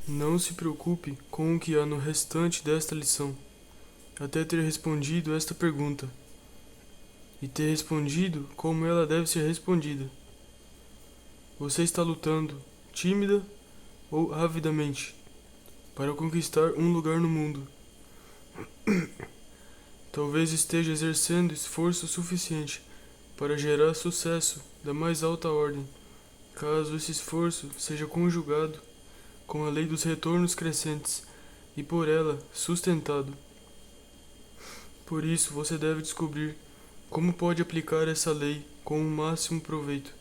Não se preocupe com o que há no restante desta lição, até ter respondido esta pergunta, e ter respondido como ela deve ser respondida. Você está lutando, tímida ou avidamente, para conquistar um lugar no mundo. Talvez esteja exercendo esforço suficiente para gerar sucesso da mais alta ordem, caso esse esforço seja conjugado com a lei dos retornos crescentes e por ela sustentado. Por isso, você deve descobrir como pode aplicar essa lei com o máximo proveito.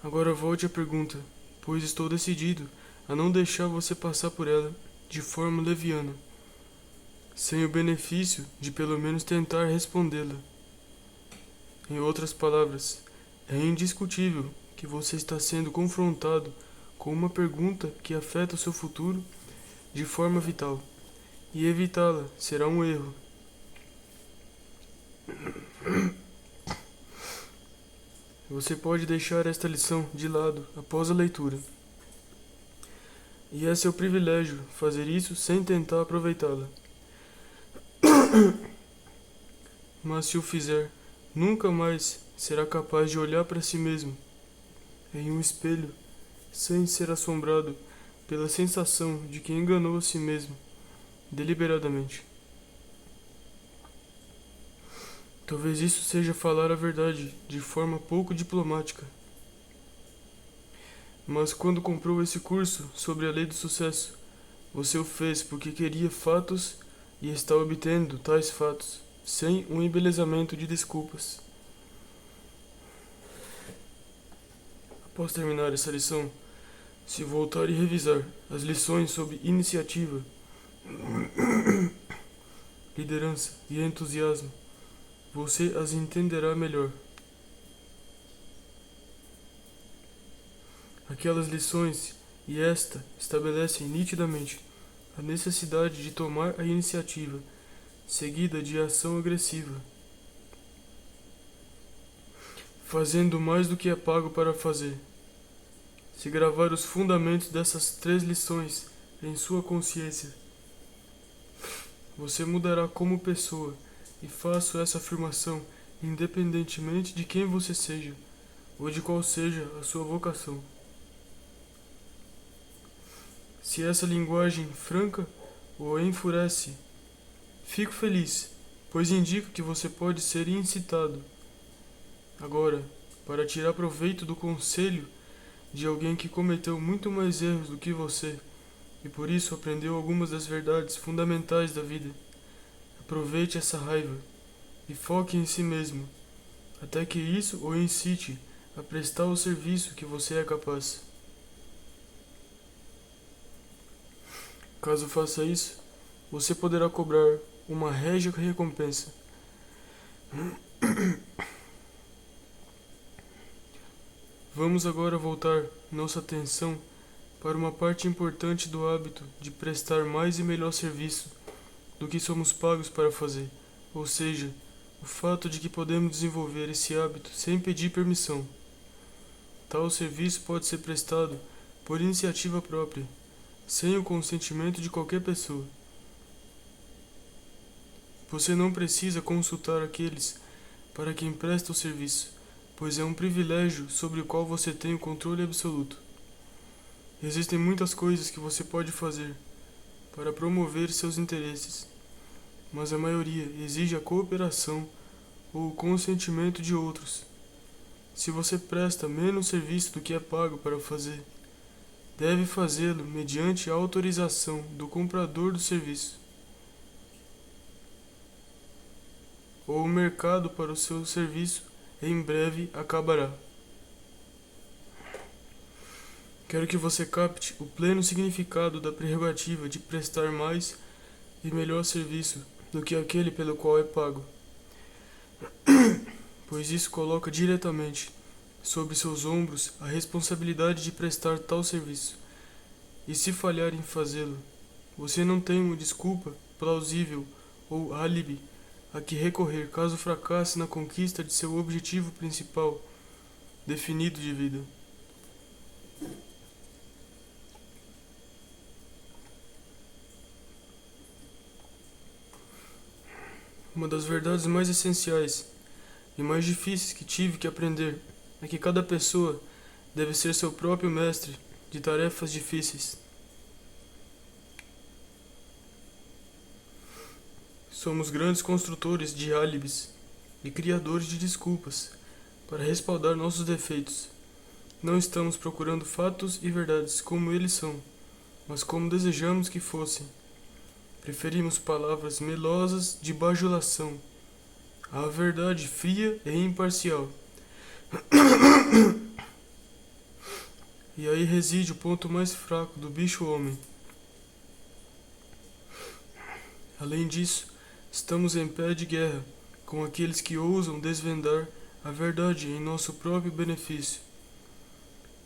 Agora volte à pergunta, pois estou decidido a não deixar você passar por ela de forma leviana, sem o benefício de pelo menos tentar respondê-la. Em outras palavras, é indiscutível que você está sendo confrontado com uma pergunta que afeta o seu futuro de forma vital, e evitá-la será um erro. Você pode deixar esta lição de lado após a leitura. E é seu privilégio fazer isso sem tentar aproveitá-la. Mas se o fizer, nunca mais será capaz de olhar para si mesmo em um espelho sem ser assombrado pela sensação de que enganou a si mesmo deliberadamente. Talvez isso seja falar a verdade de forma pouco diplomática. Mas quando comprou esse curso sobre a lei do sucesso, você o fez porque queria fatos e está obtendo tais fatos, sem um embelezamento de desculpas. Após terminar essa lição, se voltar e revisar as lições sobre iniciativa, liderança e entusiasmo, você as entenderá melhor. Aquelas lições e esta estabelecem nitidamente a necessidade de tomar a iniciativa, seguida de ação agressiva, fazendo mais do que é pago para fazer. Se gravar os fundamentos dessas 3 lições em sua consciência, você mudará como pessoa, e faço essa afirmação independentemente de quem você seja, ou de qual seja a sua vocação. Se essa linguagem franca o enfurece, fico feliz, pois indica que você pode ser incitado. Agora, para tirar proveito do conselho de alguém que cometeu muito mais erros do que você, e por isso aprendeu algumas das verdades fundamentais da vida, aproveite essa raiva e foque em si mesmo, até que isso o incite a prestar o serviço que você é capaz. Caso faça isso, você poderá cobrar uma régia recompensa. Vamos agora voltar nossa atenção para uma parte importante do hábito de prestar mais e melhor serviço do que somos pagos para fazer, ou seja, o fato de que podemos desenvolver esse hábito sem pedir permissão. Tal serviço pode ser prestado por iniciativa própria, sem o consentimento de qualquer pessoa. Você não precisa consultar aqueles para quem presta o serviço, pois é um privilégio sobre o qual você tem o controle absoluto. Existem muitas coisas que você pode fazer para promover seus interesses, mas a maioria exige a cooperação ou o consentimento de outros. Se você presta menos serviço do que é pago para fazer, deve fazê-lo mediante a autorização do comprador do serviço. Ou o mercado para o seu serviço em breve acabará. Quero que você capte o pleno significado da prerrogativa de prestar mais e melhor serviço do que aquele pelo qual é pago, pois isso coloca diretamente sobre seus ombros a responsabilidade de prestar tal serviço. E se falhar em fazê-lo, você não tem uma desculpa plausível ou álibi a que recorrer caso fracasse na conquista de seu objetivo principal definido de vida. Uma das verdades mais essenciais e mais difíceis que tive que aprender é que cada pessoa deve ser seu próprio mestre de tarefas difíceis. Somos grandes construtores de álibis e criadores de desculpas para respaldar nossos defeitos. Não estamos procurando fatos e verdades como eles são, mas como desejamos que fossem. Preferimos palavras melosas de bajulação à verdade fria e imparcial. E aí reside o ponto mais fraco do bicho-homem. Além disso, estamos em pé de guerra com aqueles que ousam desvendar a verdade em nosso próprio benefício.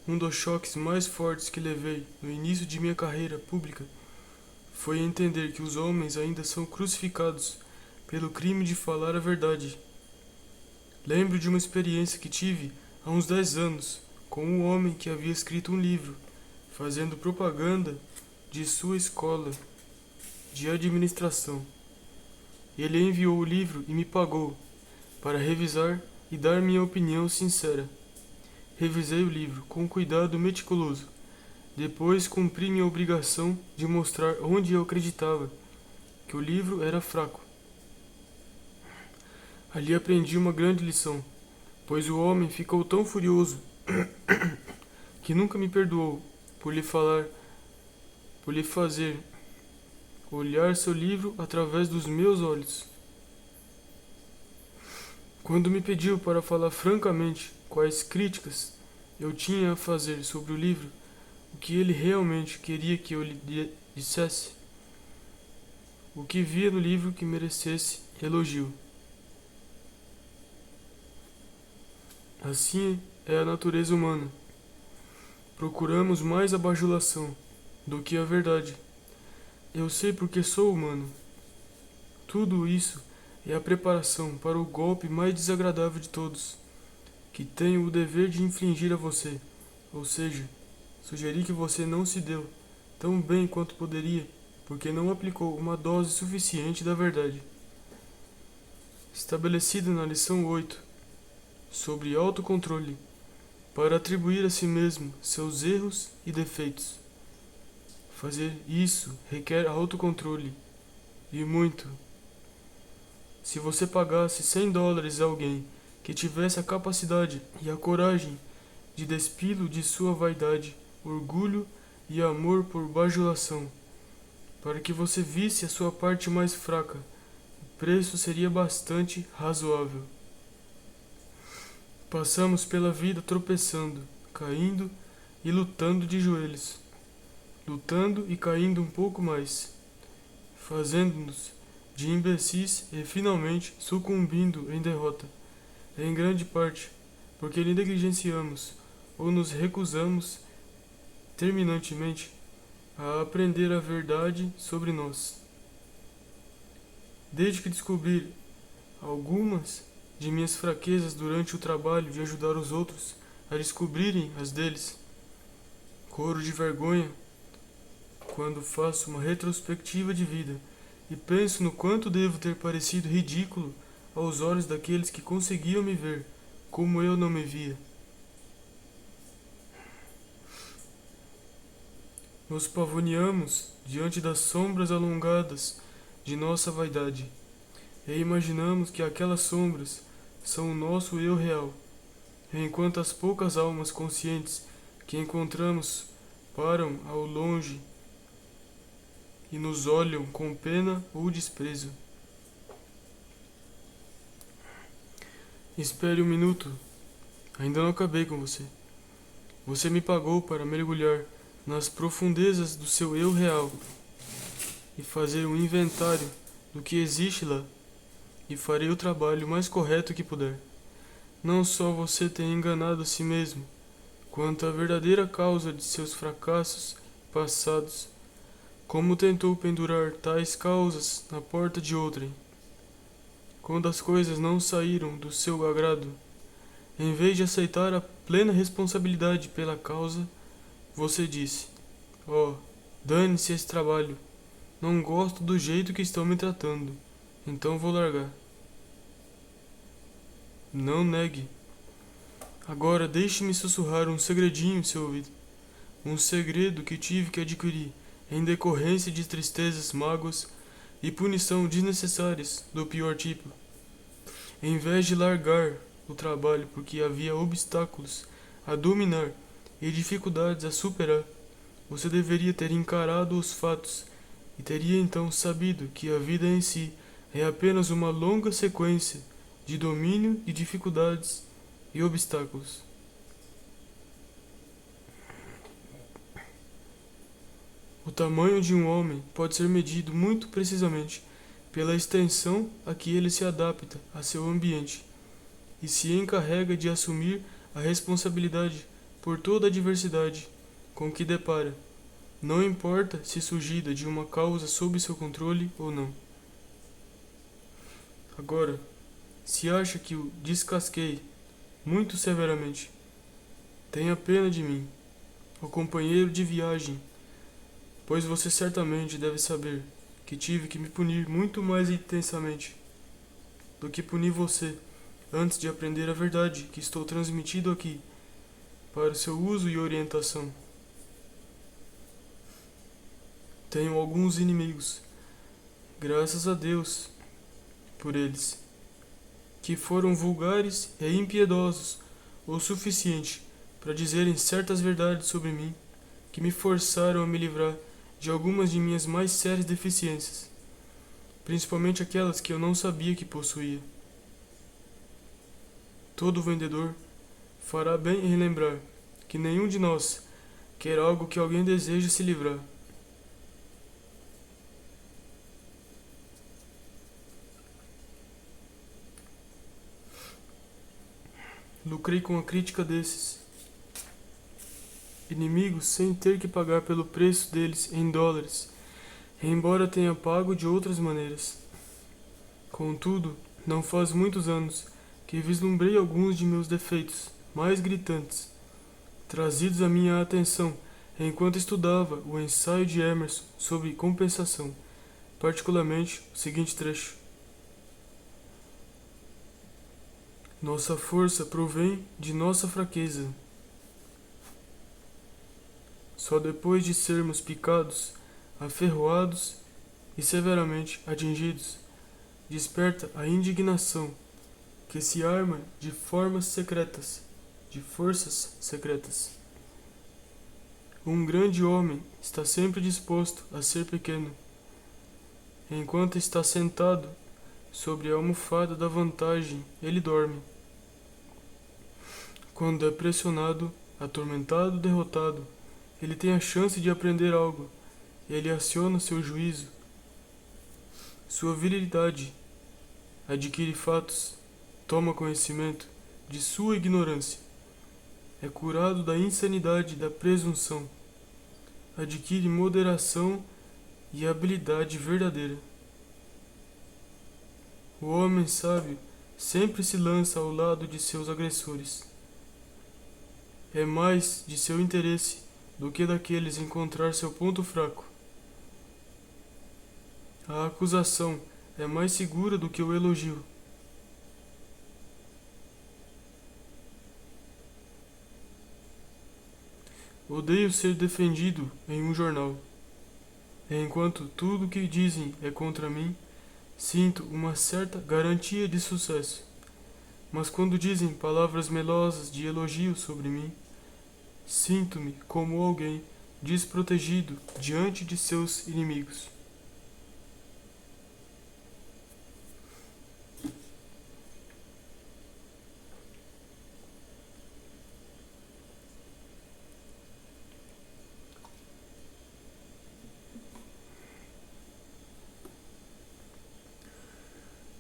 Um dos choques mais fortes que levei no início de minha carreira pública foi entender que os homens ainda são crucificados pelo crime de falar a verdade. Lembro de uma experiência que tive há uns 10 anos com um homem que havia escrito um livro, fazendo propaganda de sua escola de administração. Ele enviou o livro e me pagou para revisar e dar minha opinião sincera. Revisei o livro com cuidado meticuloso. Depois cumpri minha obrigação de mostrar onde eu acreditava que o livro era fraco. Ali aprendi uma grande lição, pois o homem ficou tão furioso que nunca me perdoou por lhe fazer olhar seu livro através dos meus olhos. Quando me pediu para falar francamente quais críticas eu tinha a fazer sobre o livro, o que ele realmente queria que eu lhe dissesse, o que via no livro que merecesse elogio. Assim é a natureza humana. Procuramos mais a bajulação do que a verdade. Eu sei porque sou humano. Tudo isso é a preparação para o golpe mais desagradável de todos, que tenho o dever de infligir a você, ou seja, sugerir que você não se deu tão bem quanto poderia, porque não aplicou uma dose suficiente da verdade. Estabelecida na lição 8, sobre autocontrole, para atribuir a si mesmo seus erros e defeitos. Fazer isso requer autocontrole, e muito. Se você pagasse $100 a alguém que tivesse a capacidade e a coragem de despí-lo de sua vaidade, orgulho e amor por bajulação, para que você visse a sua parte mais fraca, o preço seria bastante razoável. Passamos pela vida tropeçando, caindo e lutando de joelhos, lutando e caindo um pouco mais, fazendo-nos de imbecis e finalmente sucumbindo em derrota, em grande parte porque negligenciamos ou nos recusamos terminantemente a aprender a verdade sobre nós. Desde que descobri algumas de minhas fraquezas durante o trabalho de ajudar os outros a descobrirem as deles, corro de vergonha quando faço uma retrospectiva de vida e penso no quanto devo ter parecido ridículo aos olhos daqueles que conseguiam me ver como eu não me via. Nos pavoneamos diante das sombras alongadas de nossa vaidade e imaginamos que aquelas sombras são o nosso eu real, enquanto as poucas almas conscientes que encontramos param ao longe e nos olham com pena ou desprezo. Espere um minuto, ainda não acabei com você. Você me pagou para mergulhar nas profundezas do seu eu real e fazer um inventário do que existe lá, e farei o trabalho mais correto que puder. Não só você tem enganado a si mesmo, quanto a verdadeira causa de seus fracassos passados, como tentou pendurar tais causas na porta de outrem. Quando as coisas não saíram do seu agrado, em vez de aceitar a plena responsabilidade pela causa, você disse: "Oh, dane-se esse trabalho. Não gosto do jeito que estão me tratando, então vou largar." Não negue. Agora deixe-me sussurrar um segredinho em seu ouvido. Um segredo que tive que adquirir em decorrência de tristezas, mágoas e punição desnecessárias do pior tipo. Em vez de largar o trabalho porque havia obstáculos a dominar e dificuldades a superar, você deveria ter encarado os fatos e teria então sabido que a vida em si é apenas uma longa sequência de domínio de dificuldades e obstáculos. O tamanho de um homem pode ser medido muito precisamente pela extensão a que ele se adapta a seu ambiente e se encarrega de assumir a responsabilidade por toda a diversidade com que depara, não importa se surgida de uma causa sob seu controle ou não. Agora, se acha que o descasquei muito severamente, tenha pena de mim, o companheiro de viagem, pois você certamente deve saber que tive que me punir muito mais intensamente do que puni você antes de aprender a verdade que estou transmitindo aqui para seu uso e orientação. Tenho alguns inimigos, graças a Deus por eles, que foram vulgares e impiedosos o suficiente para dizerem certas verdades sobre mim que me forçaram a me livrar de algumas de minhas mais sérias deficiências, principalmente aquelas que eu não sabia que possuía. Todo vendedor fará bem em lembrar que nenhum de nós quer algo que alguém deseja se livrar. Lucrei com a crítica desses inimigos sem ter que pagar pelo preço deles em dólares, embora tenha pago de outras maneiras. Contudo, não faz muitos anos que vislumbrei alguns de meus defeitos mais gritantes, trazidos à minha atenção enquanto estudava o ensaio de Emerson sobre compensação, particularmente o seguinte trecho: nossa força provém de nossa fraqueza. Só depois de sermos picados, aferroados e severamente atingidos, desperta a indignação que se arma de forças secretas. Um grande homem está sempre disposto a ser pequeno, enquanto está sentado sobre a almofada da vantagem, ele dorme. Quando é pressionado, atormentado, derrotado, ele tem a chance de aprender algo. Ele aciona seu juízo, sua virilidade, adquire fatos, toma conhecimento de sua ignorância, é curado da insanidade da presunção, adquire moderação e habilidade verdadeira. O homem sábio sempre se lança ao lado de seus agressores. É mais de seu interesse do que daqueles encontrar seu ponto fraco. A acusação é mais segura do que o elogio. Odeio ser defendido em um jornal. Enquanto tudo o que dizem é contra mim, sinto uma certa garantia de sucesso. Mas quando dizem palavras melosas de elogio sobre mim, sinto-me como alguém desprotegido diante de seus inimigos.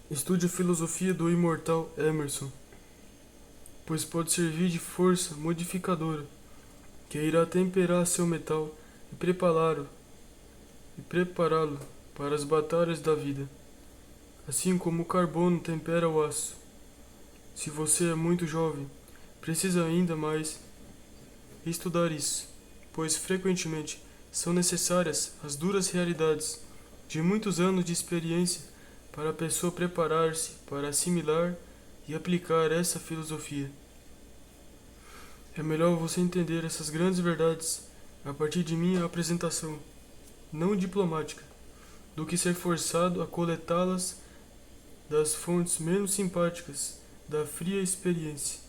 Estude a filosofia do imortal Emerson, pois pode servir de força modificadora que irá temperar seu metal e prepará-lo para as batalhas da vida, assim como o carbono tempera o aço. Se você é muito jovem, precisa ainda mais estudar isso, pois frequentemente são necessárias as duras realidades de muitos anos de experiência para a pessoa preparar-se para assimilar e aplicar essa filosofia. É melhor você entender essas grandes verdades a partir de minha apresentação, não diplomática, do que ser forçado a coletá-las das fontes menos simpáticas da fria experiência.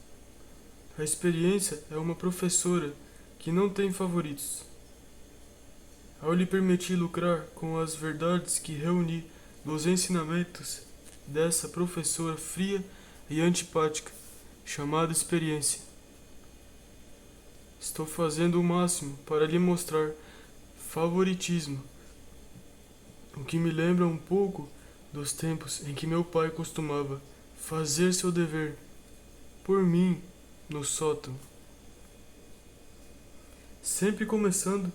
A experiência é uma professora que não tem favoritos. Ao lhe permitir lucrar com as verdades que reuni dos ensinamentos dessa professora fria e antipática, chamada experiência, estou fazendo o máximo para lhe mostrar favoritismo, o que me lembra um pouco dos tempos em que meu pai costumava fazer seu dever por mim no sótão. Sempre começando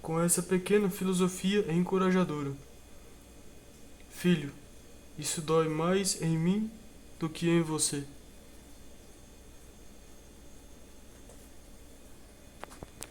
com essa pequena filosofia encorajadora. Filho, isso dói mais em mim do que em você.